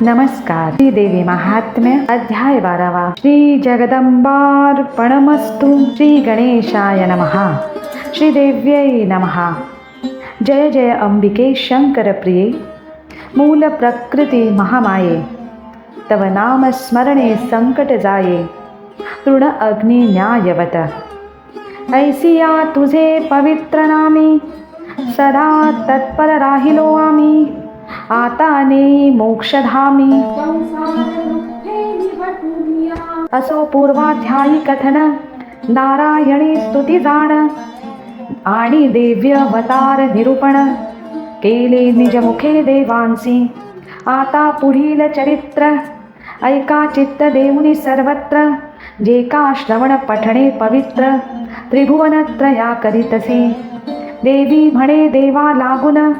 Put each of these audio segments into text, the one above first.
नमस्कार. श्री देवी महात्म्य अध्याय 12. श्री जगदंबार्पणमस्तु. श्री गणेशाय नमः. श्री देव्यै नमः. जय जय अंबिके शंकर प्रिये, मूल प्रकृती महामाये. तव नाम स्मरणे संकट जाये, तृण अग्नि न्यायवत. ऐसिया तुझे पवित्र नामी, सदा तत्पर राहिलो आम्ही. आता नेई मोक्षधामी. असो पूर्वाध्यायी कथन, नारायणी स्तुती जाण. आणि दिव्य अवतार निरूपण, केले निजमुखे देवांसी. आता पुढील चरित्र, ऐका चित्त देऊनी सर्वत्र. जे का श्रवण पठणे पवित्र, त्रिभुवनत्रया करीतसे. देवी म्हणे देवा लागून,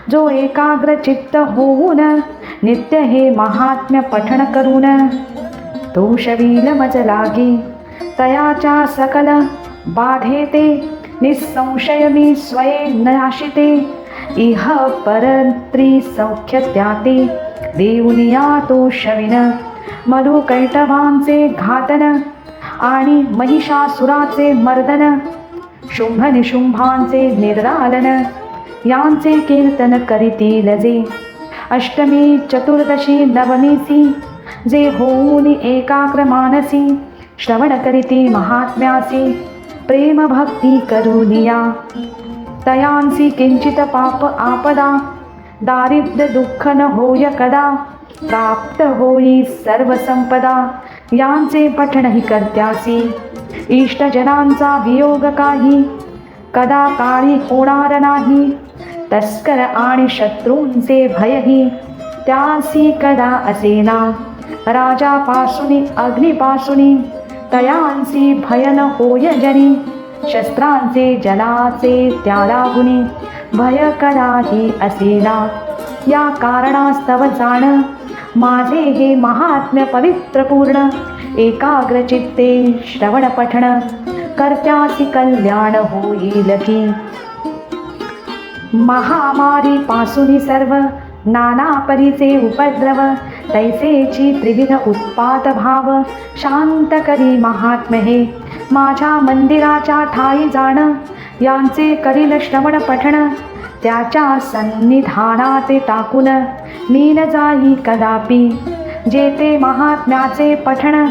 जो एकाग्र चित्त होऊन. नित्य हे महात्म्य पठण करून. दोषवील मज लागी, तयाच्या सकल बाधेते. निसंशय मी स्वये नाशिते, इह परत्री सौख्य त्याते. देऊनिया दोषविन, मधु कैटभांचे घातन. आणि महिषासुराचे मर्दन, शुंभ निशुंभांचे निर्दालन. यांचे कीर्तन करीतील जे, अष्टमी चतुर्दशी नवमीसी. जे होऊन एकाग्र मानसी, श्रवण करीती महात्म्यासी. प्रेम भक्ती करुनिया, तयांसी किंचित पाप आपदा. दारिद्र्य दुःख न होय कदा, प्राप्त होई सर्व संपदा. यांचे पठणही करत्यासी, इष्टजनांचा वियोग काही. कदा काळी होणार नाही, तस्कर आणि शत्रूंचे भयही. त्यासी कदा असेना, राजापासूनी अग्निपासूनी. तयांसी भयन होय जनी, शस्त्रांचे जलाचे त्या लागुनी. भय कदाही असेना, या कारणास्तव जाण. माझे हे महात्म्य पवित्र पूर्ण, एकाग्र चित्ते श्रवण पठण. कर्त्यासी कल्याण होईल की. महामारी पासूनी सर्व, नाना परीचे उपद्रव. तैसेची त्रिविध उत्पात भाव, शांत करी महात्म्य हे. माझ्या मंदिराच्या ठाई जाण, यांचे करील श्रवण पठण. त्याच्या सन्निधानाचे टाकून, मी न जाई कदापि. जेथे महात्म्याचे पठण,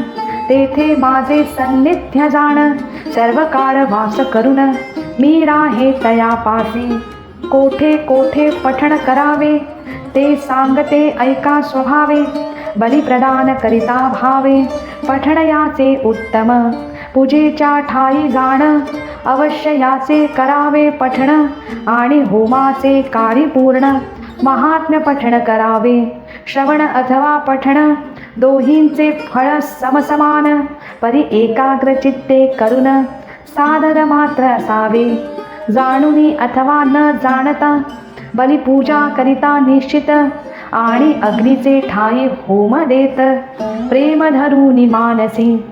तेथे माझे सन्निध्य जाण. सर्व काळ वास करून, मी राहे तयापासी. कोठे कोठे पठण करावे, ते सांगते ऐका स्वभावे. बलिप्रदान करिता भावे, पठण याचे उत्तम. पूजेच्या ठाई जाण, अवश्य याचे करावे पठण. आणि होमाचे कार्य पूर्ण, महात्म्य पठण करावे. श्रवण अथवा पठण, दोहींचे फळ समसमान. परी एकाग्र चित्ते करून, साधन मात्र असावे. जाणुनी अथवा न जाणता, बलिपूजा करिता निश्चित. आणि अग्नीचे ठाई होम देत, प्रेम धरुनी मानसी.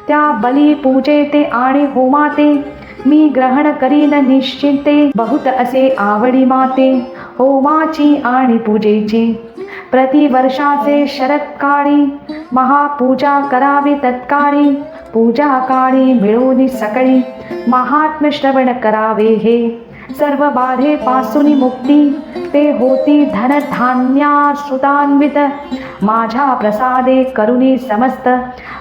त्या बलिपूजेते आणि होमाते, मी ग्रहण करीन निश्चिते. बहुत असे आवडी माते, होमाची आणि पूजेची. प्रतिवर्षाचे शरत्काळी, महापूजा करावी तत्काळी. पूजा काळी मिळून सकळी, महात्म्य श्रवण करावे हे. सर्व बाधेपासून मुक्ती, ते होती धनधान्या सुतान्वित. माझ्या प्रसादे करुणी समस्त,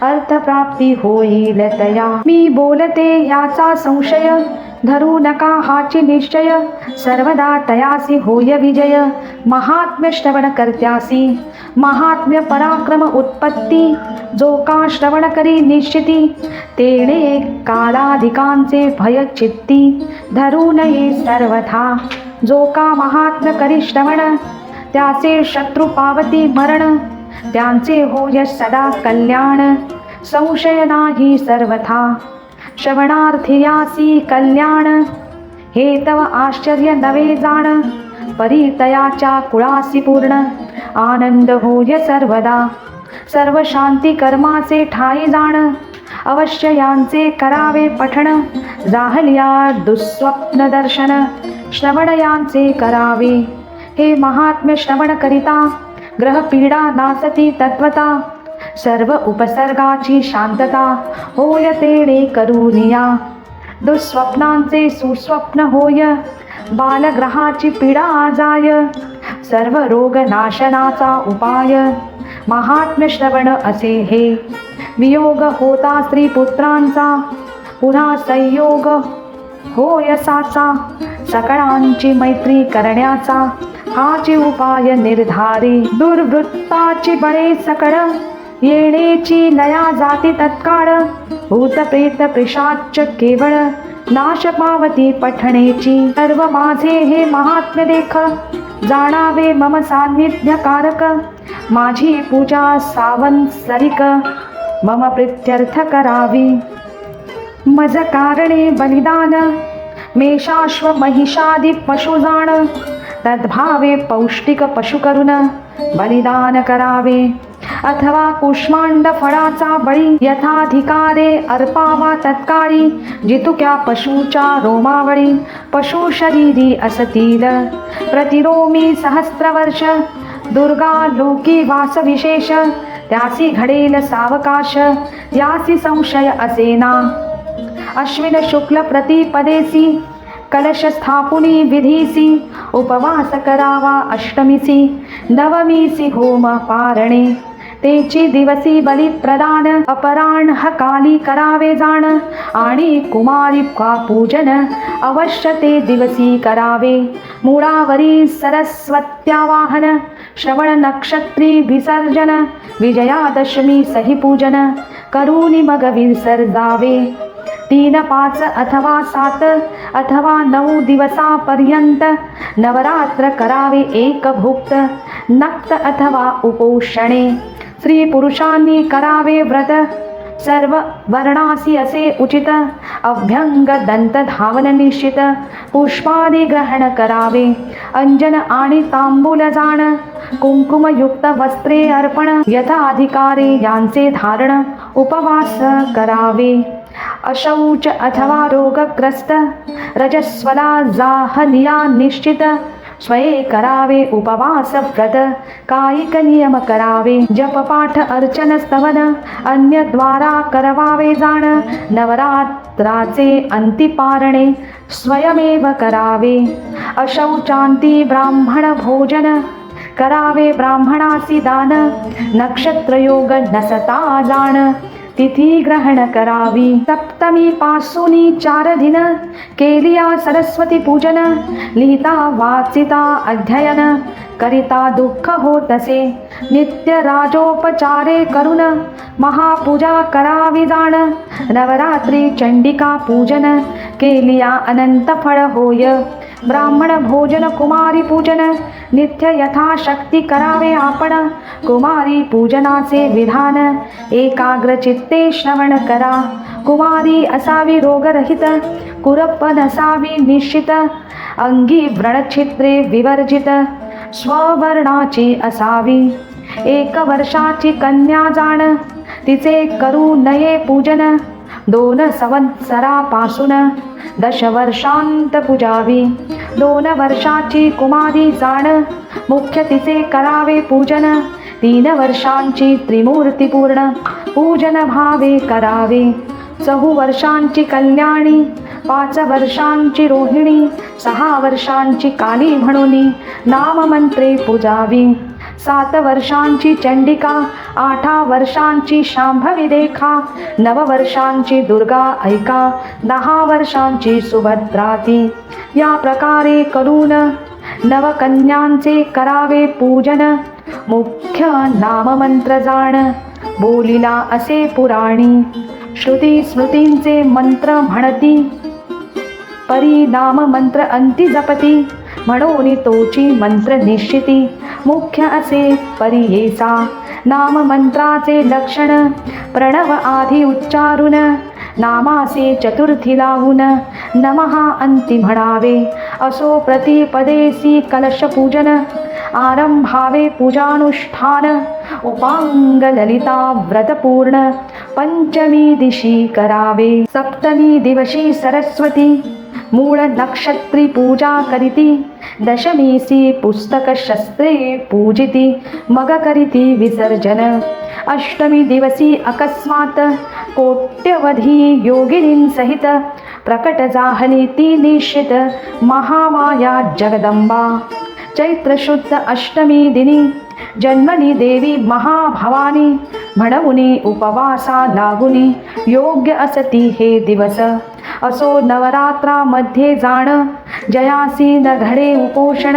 अर्थप्राप्ती होईल तया. मी बोलते याचा संशय, धरू नका हाची निश्चय. सर्वदा तयासी होय विजय, महात्म्य श्रवण कर्त्यासी. महात्म्य पराक्रम उत्पत्ती, जो का श्रवण करी निश्चिती. तेणे कालाधिकांचे भय चित्ती, धरू नये सर्वथा. जो का महात्म्य करी श्रवण, त्याचे शत्रु पावती मरण. त्यांचे होय सदा कल्याण, संशय नाही सर्वथा. श्रवणार्थियासी कल्याण, हे तव आश्चर्य नवे जाण. परितयाच्या कुळासी पूर्ण, आनंद होय सर्वदा. सर्व शांती कर्माचे ठाई जाण, अवश्य यांचे करावे पठण. जाहल्या दुःस्वप्न दर्शन, श्रवण यांचे करावे. हे महात्म्य श्रवण करिता, ग्रह पीडा नासती तत्वता, सर्व उपसर्गाची शांतता होय तेणे करुनिया. दुःस्वप्नांचे सुस्वप्न होय, बालग्रहाची पीडा जाय, सर्व रोग नाशनाचा उपाय. महात्म्य श्रवण असे हे, वियोग होता स्त्री पुत्रांचा, पुन्हा संयोग होय साचा. सकळांची मैत्री करण्याचा, हाची उपाय निर्धारी. दुर्वृत्ताची बळे सकळ, येणेची लया जाती तत्काळ. भूत प्रेत पिशाच केवळ, नाश पावती पठणेची. सर्व माझे हे महात्म्य देख, जाणावे मम सान्निध्यकारक. माझी पूजा सावंसरिक, मम प्रीत्यर्थ करावी. मज कारणे बलिदान, मेषाश्व महिषादि पशुजाण. तद्भावे पौष्टिक पशु करून बलिदान करावे. अथवा कुष्मांड फळाचा बळी, यथाधिकारे अर्पावा तत्काळी. जितुक्या पशूच्या रोमावळी, पशु शरीरी असतील. प्रतिरोमी सहस्त्रवर्ष, दुर्गा लोकी वास विशेष. त्यासी घडेल सावकाश, यासी संशय असेना. अश्विन शुक्ल प्रतिपदेसी, कलश स्थापुनी विधीसी. उपवास करावा अष्टमीसी, नवमीसी होम पारणे. तेची दिवसी बली प्रदान, अपराह्न काली करावे जाण. आणि कुमारी का पूजन, अवश्य ते दिवसी करावे. मुळावरी सरस्वत्यावाहन, श्रवण नक्षत्री विसर्जन. विजयादशमी सही पूजन, करूनी मग विसर्जावे. 3, 5 अथवा 7 अथवा 9 दिवसापर्यंत नवरात्र करावे एक भुक्त. नक्त अथवा उपोषणे, स्त्री पुरुषांनी करावे व्रत. सर्व वर्णासी असे उचित, अभ्यंग दंत धावन निश्चित. पुष्पादी ग्रहण करावे, अंजन आणि तांबूल जाण. कुंकुमयुक्त वस्त्रे अर्पण, यथाधिकारे यांचे धारण. उपवास करावे. अशौच अथवा रोगग्रस्त, रजस्वला जाहनिया निश्चित. स्वये करावे उपवास व्रत, कायिक नियम करावे. जपपाठ अर्चन स्तवन, अन्यद्वारा करवावे जाण. नवरात्राचे अंतिपारणे, स्वयमेव करावे. अशौचांती ब्राह्मण भोजन, करावे ब्राह्मणासी दान. नक्षत्रयोग नसता जाण, तिथी ग्रहण करावी. सप्तमी पासूनी 4 दिन, केलिया सरस्वती पूजन. लिहिता वाचिता अध्ययन, करिता दुःख होतसे. नित्य राजोपचारे करून, महापूजा करावी जाण. नवरात्री चंडिका पूजन, केलिया अनंत फळ होय. ब्राह्मण भोजन कुमारी पूजन, नित्य यथाशक्ती करावे आपण. कुमारी पूजनाचे विधान, एकाग्र चित्ते श्रवण करा. कुमारी असावी रोगरहित, कुरप नसावी निश्चित. अंगी व्रणछिद्रे विवर्जित, स्ववर्णाची असावी. 1 वर्षाची कन्या जाण, तिचे करू नये पूजन. 2 संवत्सरापासून 10 वर्षांत पूजावी. 2 वर्षाची कुमारी जाण, मुख्य तिचे करावे पूजन. 3 वर्षांची त्रिमूर्तीपूर्ण, पूजन भावे करावे. 4 वर्षांची कल्याणी, 5 वर्षांची रोहिणी, 6 वर्षांची काली म्हणून नाममंत्रे पूजावी. 7 वर्षांची चंडिका, 8 वर्षांची शांभवी देखा. 9 वर्षांची दुर्गा ऐका, 10 वर्षांची सुभद्राती. या प्रकारे करून नवकन्यांचे करावे पूजन. मुख्य नाममंत्र जाण, बोलिला असे पुराणी. श्रुती स्मृतींचे मंत्र म्हणती, परिणाम मंत्र अंती जपती. म्हणून तोची मंत्र निश्चिती, मुख्य असे परियेचा. नाम मंत्राचे लक्षण, प्रणव आधी उच्चारून. नामासे चतुर्थी लावून, नमः अंती म्हणावे. असो प्रतिपदेसी कलश पूजन, आरंभावे पूजानुष्ठान. उपांग ललिता व्रतपूर्ण, पंचमी दिशी करावे. सप्तमी दिवशी सरस्वती, मूळ नक्षत्री पूजा करीती, दशमीसी पुस्तक शस्त्रे पूजिती, मग करीती विसर्जन. अष्टमी दिवसी अकस्मात कोट्यवधी योगिनीं सहित प्रकट जाहली ती निश्चित महामाया जगदंबा. चैत्र शुद्ध अष्टमी दिनी जन्मनी देवी महाभवानी, म्हणूनी उपवासा लागुनी योग्य असती हे दिवस. असो नवरात्रामध्ये जाण, जयासी न घडे उपोषण,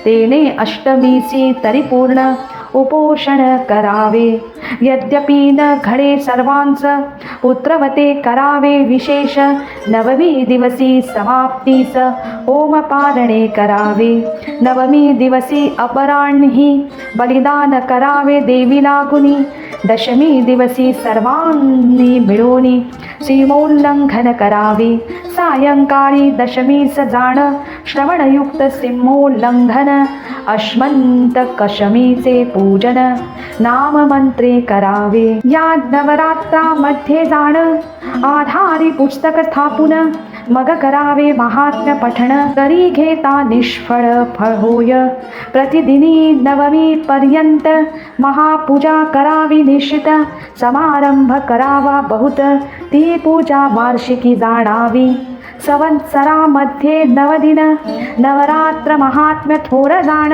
तेने अष्टमीसी तरी पूर्ण उपोषण करावे. यद्यपि न घडे सर्वांच, पुत्रवते करावे विशेष. नवमी दिवसी समाप्तीस होम पारणे करावे. नवमी दिवसी अपराह्णी बलिदान करावे देवी लागुनी. दशमी दिवसी सर्वांनी मिळून सीमोल्लंघन करावे. सायंकाळी दशमीस जाण, श्रवणयुक्त सीमोल्लंघन, अश्मंत कशमीचे पूजन नाममंत्रे करावे. या नवरात्रामध्ये जाण, आधारी पुस्तक स्थापून मग करावे महात्म्य पठण. करी घेता निष्फळ फळ होय. प्रतिदिनी नवमी पर्यंत महापूजा करावी निश्चित. समारंभ करावा बहुत, ती पूजा वार्षिकी जाणावी. संवत्सरामध्ये नवदिन नवरात्र महात्म्य थोर जाण.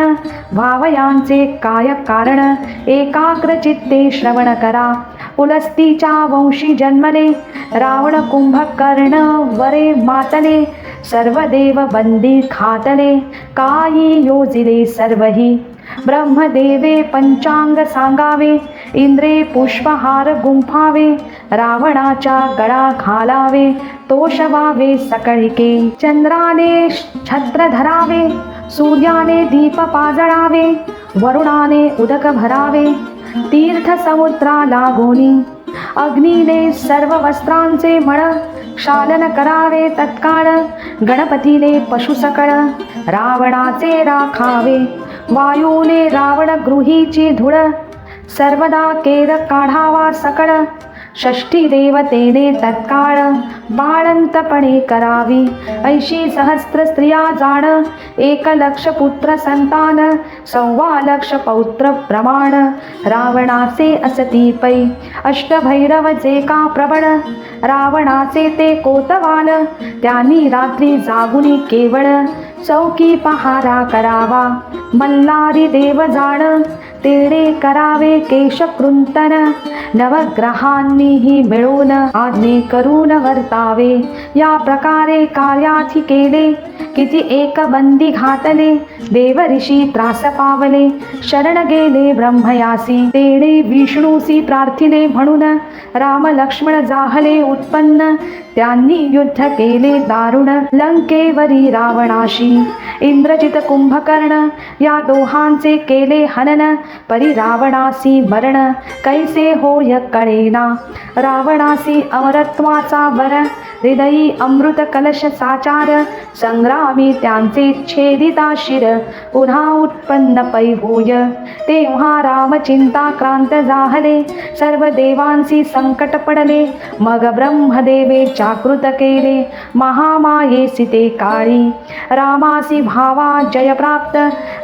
भावयांचे काय कारण, एकाग्र चित्ते श्रवण करा. पुलस्तीच्या वंशी जन्मले, रावण कुंभकर्ण वरे मातले. सर्व देव बंदी खातले, काही योजिले सर्वही. ब्रह्मदेवे पंचांग सांगावे, इंद्रे पुष्पहार गुंफावे. रावणाचा गळा घालावे, तोषवावे सकळिके. चंद्राने छत्र धरावे, सूर्याने दीप पाजळावे. वरुणाने उदक भरावे, तीर्थ समुद्रा लागोनी. अग्नीने सर्व वस्त्रांचे मळ, क्षालन करावे तत्काळ. गणपतीने पशुसकळ, रावणाचे राखावे. वायूने रावण गृहीची धूळ, सर्वदा केर काढावा सकळ. षष्ठी देवतेने तत्काळ बाळंतपणे करावी. 80 सहस्त्र स्त्रिया जाण, 1 लक्ष पुत्र संतान. 1.25 लक्ष पौत्र प्रमाण, रावणाचे असती पै. अष्टभैरव जे का प्रबळ, रावणाचे ते कोतवाल. त्यांनी रात्री जागुनी केवळ, चौकी पहारा करावा. मल्हारी देव जाण, तेणे करावे केशकृंतन. नवग्रहांनीही मिळून आज्ञे करून वर्तावे. या प्रकारे कार्यार्थी केले, किती एक बंदी घातले. देव ऋषी त्रास पावले, शरण गेले ब्रह्मयासी. तेणे विष्णूसी प्रार्थिले म्हणून, राम लक्ष्मण जाहले उत्पन्न. त्यांनी युद्ध केले दारुण, लंकेवरी रावणाशी. इंद्रजित कुंभकर्ण या दोहांचे केले हनन. परी रावणासी मरण, कैसे होय कळेना. रावणासी अमरत्वाचा वर, हृदयी अमृत कलश साचार. संग्रामी त्यांचे छेदिता शिर, पुन्हा उत्पन्न पै होय. तेव्हा राम चिंताक्रांत जाहले, सर्व देवांसी संकट पडले. मग ब्रह्मदेवे जागृत केले, महामायेसी ते काळी. रामासी भावा जय प्राप्त,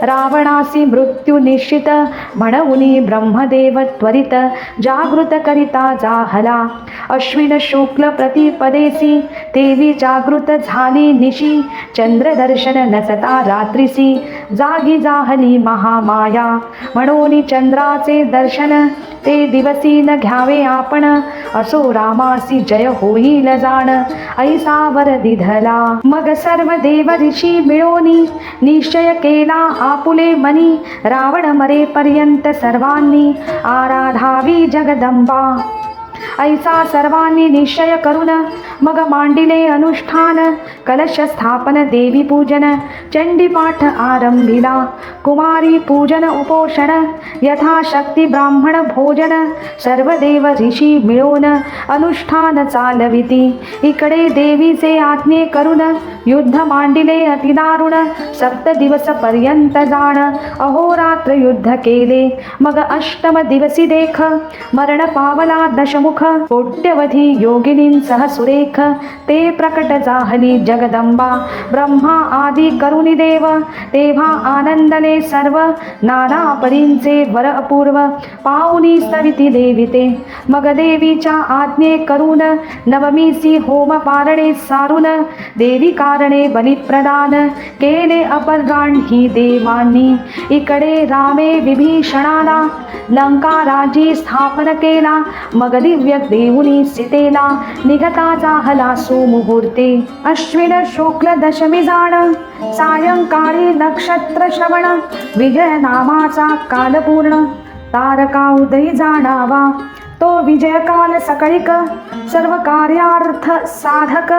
रावणासी मृत्यू निश्चित. म्हणूनी ब्रह्मदेव त्वरित जागृत करिता जाहला. अश्विन शुक्ल प्रतिपदेसी देवी जागृत झाली निशी. चंद्रदर्शन नसता रात्रीसी, जागी जाहली महामाया. म्हणून चंद्राचे दर्शन ते दिवसी न घ्यावे आपण. असो रामासी जय होईल जाण, ऐसा वर दिधला. मग सर्व देव ऋषी मिळोनी निश्चय केला आपुले मनी. रावण मरेपर्यंत सर्वांनी आराधावी जगदंबा. ऐसा सर्वांनी निश्चय करून मग मांडिले अनुष्ठान. कलश स्थापन देवी पूजन, चंडीपाठ आरंभिला. कुमारी पूजन उपोषण, यथाशक्ती ब्राह्मण भोजन. सर्व देव ऋषी मिळून अनुष्ठान चालविती. इकडे देवीचे आज्ञे करून युद्ध मांडिले अतिदारुण. 7 दिवस पर्यंत जाण, अहोरात्र युद्ध केले. मग अष्टम दिवसी देख, मरण पावला दशमुख. कोट्यवधी योगिनींसह सुरेख लेख ते प्रकट जाहली जगदंबा ब्रह्मा आदी करुणी देव तेव्हा आनंदले सर्व नाना परींचे वर अपूर्व पाहुनी स्तविती देविते मग देवीच्या आज्ञे करून नवमीसी होम पारणे सारून देवी कारणे बलिप्रदान केले अपराह्णी देवांनी इकडे रामे विभीषणाला लंकाराजी स्थापन केला मग दिव्य देऊनी सीतेला निघता जाहला सुमुहूर्ते अश्विन शुक्ल दशमी जाण सायंकाळी नक्षत्र श्रवण विजय नामाचा काल पूर्ण तारका उदय जाणावा तो विजय काल सकळिक सर्व कार्यार्थ साधक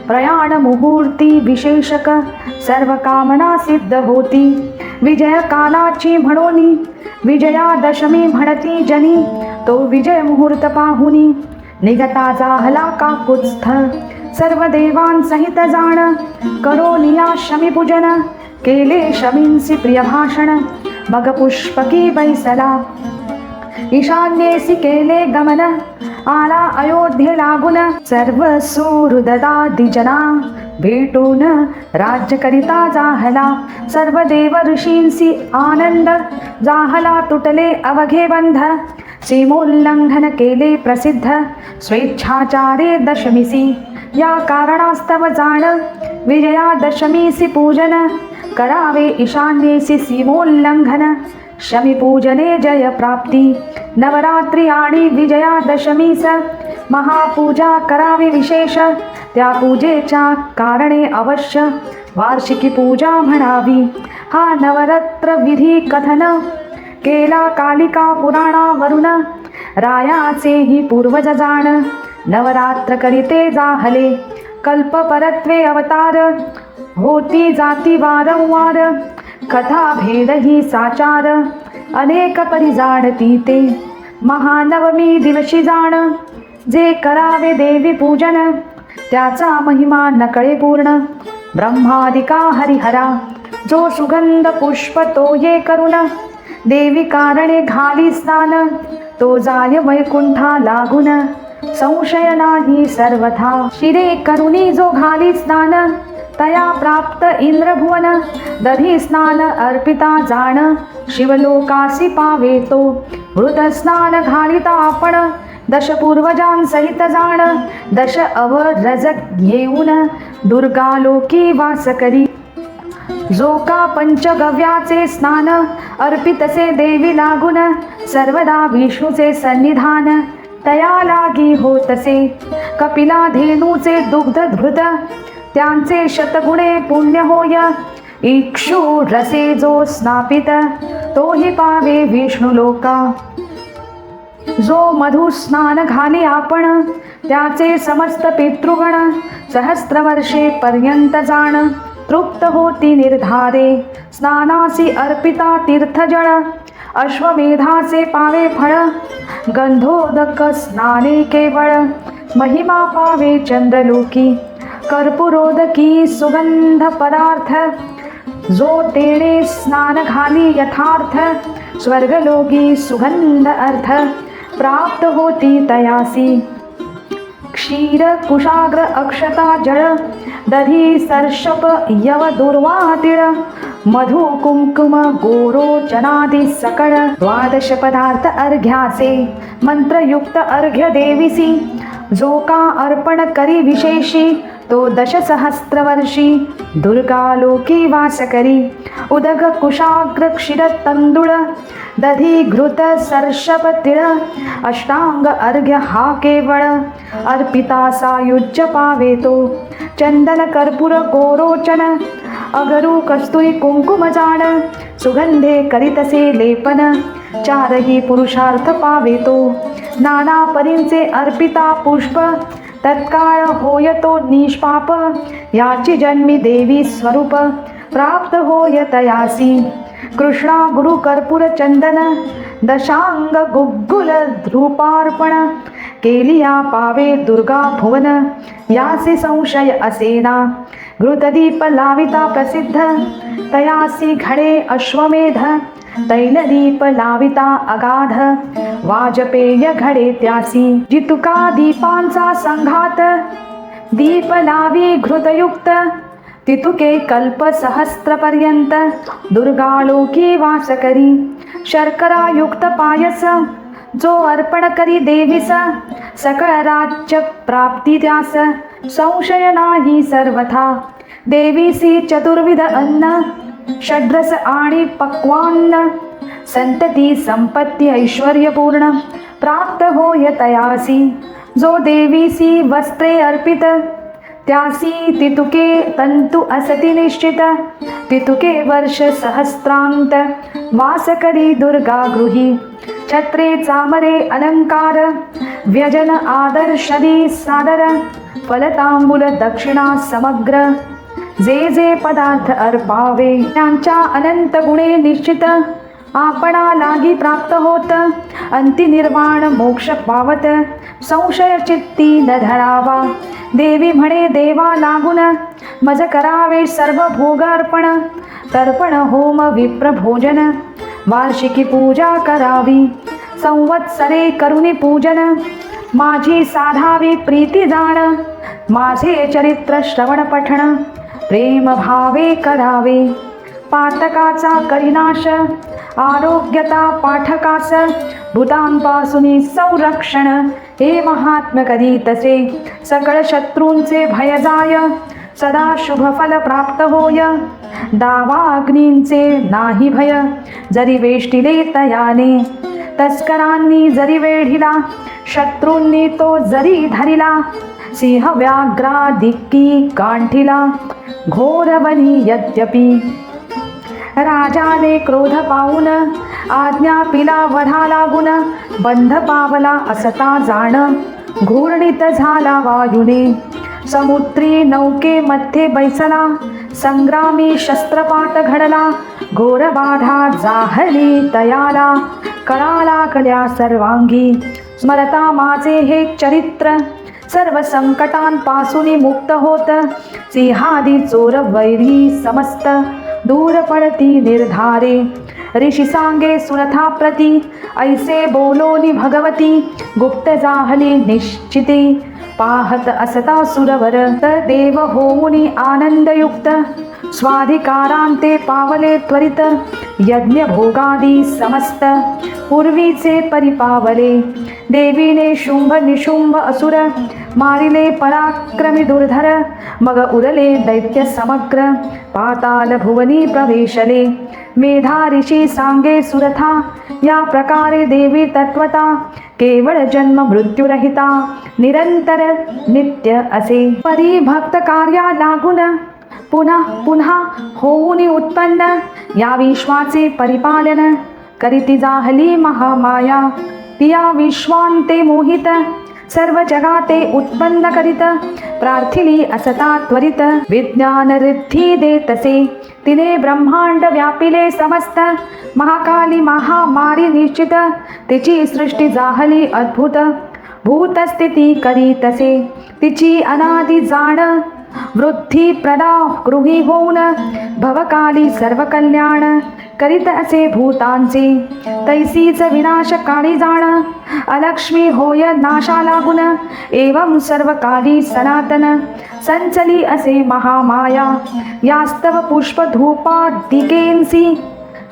प्रयाण मुहूर्ती विशेषक सर्व कामना सिद्ध होती विजय कालाची म्हणोनी विजयादशमी म्हणती जनी तो विजय मुहूर्त पाहुनी निघता जाहला काकुत्स्थ सर्व देवांसहित जाण करोनिया शमीपूजन केले शमींसी प्रिय भाषण मग पुष्पकी बैसला ईशान्येसी केले गमन आला अयोध्ये लागून सर्व सुहृददादिजना भेटून राज्य करिता जाहला सर्व देव ऋषींसी आनंद जाहला तुटले अवघे बंध सीमोल्लंघन केले प्रसिद्ध स्वेच्छाचारे दशमीसी या कारणास्तव जाण विजयादशमीसी पूजन करावे ईशान्येसी सीमोल्लंघन शमीपूजने जय प्राप्ती नवरात्री आणि विजयादशमीस महापूजा करावी विशेष त्या पूजेच्या कारणे अवश्य वार्षिकी पूजा म्हणावी हा नवरात्र विधी कथन केला कालिका पुराणावरून रायाचेही पूर्वज जाण नवरात्र करिते जाहले कल्पपरत्वे अवतार होती जाती वारंवार कथा भेद ही साचार अनेक परी जाणती ते महानवमी दिवशी जाण जे करावे देवी पूजन त्याचा महिमा नकळे पूर्ण ब्रह्मादिका हरिहरा जो सुगंध पुष्प तो ये करुण देवी कारणे घाली स्नान तो जाय वैकुंठा लागून संशय नाही सर्वथा शिरे करुणी जो घाली स्नान तया प्राप्त इंद्रभुवन दधी स्नान अर्पिता जाण शिवलोकासी पावे तो मृत स्नान घालिता आपण दश पूर्वजांसहित जाण दश अवरज घेऊन दुर्गालोकी वास करी जो का पंचगव्याचे स्नान अर्पितसे देवी लागून सर्वदा विष्णूचे सन्निधान तया लागी होतसे कपिला धेनूचे दुग्ध धृत त्यांचे शतगुणे पुण्य होय इक्षु रसे जो स्नापित तोही पावे विष्णू लोका जो मधु स्नान घाली आपण त्याचे समस्त पितृगण सहस्त्रवर्षे पर्यंत जाण तृप्त होती निर्धारे स्नानासी अर्पिता तीर्थजळ अश्वमेधाचे पावे फळ गंधोदक स्नाने केवळ महिमा पावे चंद्रलोकी कर्पूरोदकी सुगंध पदार्थ जो तेणे स्नान घाली यथार्थ स्वर्गलोकी सुगंध अर्थ प्राप्त होती तयासी क्षीर कुशाग्र अक्षता जळ दधी सर्षप यव दुर्वातिळ मधु कुंकुम गोरोचनादि सकळ द्वादश पदार्थ अर्घ्याचे मंत्रयुक्त अर्घ्य देविसी जो का अर्पण करी विशेषी तो दशसहस्त्रवर्षी दुर्गालोकी वास करी उदग कुशाग्र क्षीर तंदुळ दधी घृत सर्षप तिळ अष्टांग अर्घ्य हा केवळ अर्पिता सायुज्य पावे तो चंदन कर्पूर गोरोचन अगरू कस्तुरी कुंकुम जाण सुगंधे करीतसे लेपन चारही पुरुषार्थ पावे तो नाना परींचे अर्पिता पुष्प तत्काळ होय तो निष्पाप याची जन्मी देवी स्वरूप प्राप्त होय तयासी कृष्णा गुरु कर्पूर चंदन दशांग गुग्गुल धृपार्पण केलिया पावे दुर्गा भुवन यासी संशय असेना घृतदीप लाविता प्रसिद्ध तयासी घडे अश्वमेध तैलदीप लाविता अगाध वाजपेय घडे त्यासी जितुका दीपांचा संघात दीप लावी घृतयुक्त तितुके कल्प सहस्त्रपर्यंत दुर्गालोकी वास करी शर्करायुक्त पायस जो अर्पण करी देवीस सकळ राज्य प्राप्ती त्यास संशय नाही सर्वथा देवीसी चतुर्विध अन्न षड्रस आणि पक्वान्न संतती संपत्ती ऐश्वर्यपूर्ण प्राप्त होय तयासी जो देवीसी वस्त्रे अर्पित त्यासी तितुके तंतु असती निश्चित तितुके वर्ष सहस्रांत वास करी दुर्गा गृही छत्रे चामरे अलंकार व्यजन आदर्शदी सादर फलतांबूल दक्षिणा समग्र जे जे पदार्थ अर्पावे त्यांच्या अनंत गुणे निश्चित आपणा लागी प्राप्त होत अंती निर्वाण मोक्ष पावत संशय चित्ती न धरावा देवी म्हणे देवा लागून मज करावे सर्व भोग अर्पण तर्पण होम विप्र भोजन वार्षिकी पूजा करावी संवत्सरे करुणी पूजन माझी साधावी प्रीती जाण माझे चरित्र श्रवण पठण प्रेम भावे करावे पातकाचा करिनाश आरोग्यता पाठकास भूतांपासून संरक्षण हे महात्म्य करी तसे सकळ शत्रूंचे भय जाय सदा शुभ फल प्राप्त होय दावा अग्नींचे नाही भय जरी वेष्टिले तयाने तस्करांनी जरी वेढिला शत्रूंनी तो जरी धरिला सिंह व्याघ्रा दिक्की कांठिला घोरवनी यद्यपि राजाने क्रोध पाहून आज्ञा पिला वढा लागून बंध पावला असता जाण घूर्णित झाला वायुने समुद्री नौके मध्ये बैसला संग्रामी शस्त्रपात घडला घोर बाधा जाहली तयाला कळाला कल्या सर्वांगी स्मरता माझे हे चरित्र सर्व संकटांपासून मुक्त होत सिंहादी चोर वैरी समस्त दूर पडती निर्धारे ऋषी सांगे सुरथा प्रती ऐसे बोलोनी भगवती गुप्त जाहली निश्चिती पाहत असता सुरवर तर देव होऊनी आनंदयुक्त स्वाधिकारांते पावले त्वरित यज्ञ भोगादी समस्त पूर्वीचे परिपावले देवीने शुंभ निशुंभ असुर मारिले पराक्रमी दुर्धर मग उरले दैत्य समग्र पाताल भुवनी प्रवेशले मेधा ऋषी सांगे सुरथा या प्रकारे देवी तत्वता केवळ जन्म मृत्यूरहिता निरंतर नित्य असे परिभक्त कार्या लागून पुन्हा पुन्हा होऊन उत्पन्न या विश्वाचे परिपालन करीती जाहली महामाया तिया विश्वांते मोहित सर्व जगाते उत्पन्न करीत प्रार्थिली असता त्वरित विज्ञान रिद्धी देतसे तिने ब्रह्मांड व्यापिले समस्त महाकाली महामारी निश्चित तिची सृष्टी जाहली अद्भुत भूतस्थिती करीतसे तिची अनादि जाण वृद्धी प्रदा गृही होऊन भवकाली सर्व कल्याण करीत असे भूतांचे तैसीच विनाश काळी जाण अलक्ष्मी होय नाशा लागून एवं सर्व काली सनातन संचली असे महामाया यास्तव पुष्प धूपा दिकेंसी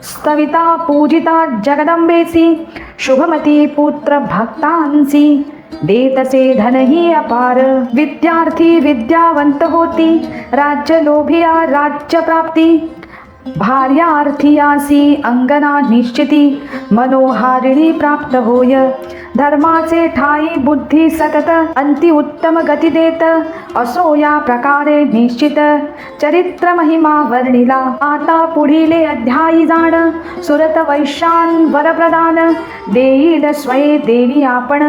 स्तविता पूजिता जगदंबेसी शुभमती पुत्र भक्तांसी देतसे धनही अपार विद्यार्थी विद्यावंत होती राज्य लोभिया राज्य प्राप्ती भार्यार्थियासी अंगना निश्चिती मनोहारिणी प्राप्त होय धर्माचे ठाई बुद्धी सतत अंति उत्तम गती देत असो या प्रकारे निश्चित चरित्र महिमा वर्णिला आता पुढीले अध्यायी जाण सुरत वैशान वरप्रदान देईल स्वये देवी आपण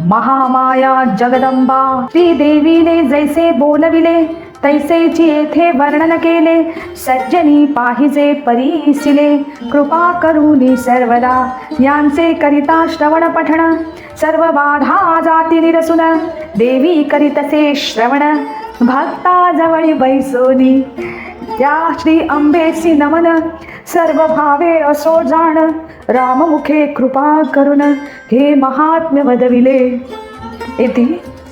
महामाया जगदंबा श्री देवीने जैसे बोलविले तैसेची येथे वर्णन केले सज्जनी पाहिजे परीसिले कृपा करूनी सर्वदा यांचे करिता श्रवण पठण सर्व बाधा जाती निरसून देवी करीतसे श्रवण भक्ता जवळी बैसोनी त्या श्री अंबेसी नमन सर्व भावे असो जाण राममुखे कृपा करुण हे महात्म्य वदविले इति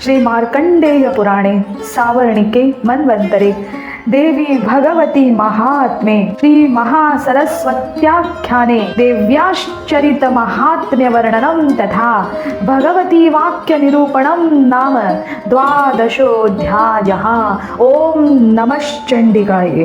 श्री मार्कंडेय पुराणे सावर्णिके मन्वन्तरे देवी भगवती महात्मे श्री महासरस्वत्याख्याने देव्याश्चरित महात्म्य वर्णनं तथा भगवती वाक्य निरूपणं नाम 12 ओम नमश्चंडिकाय।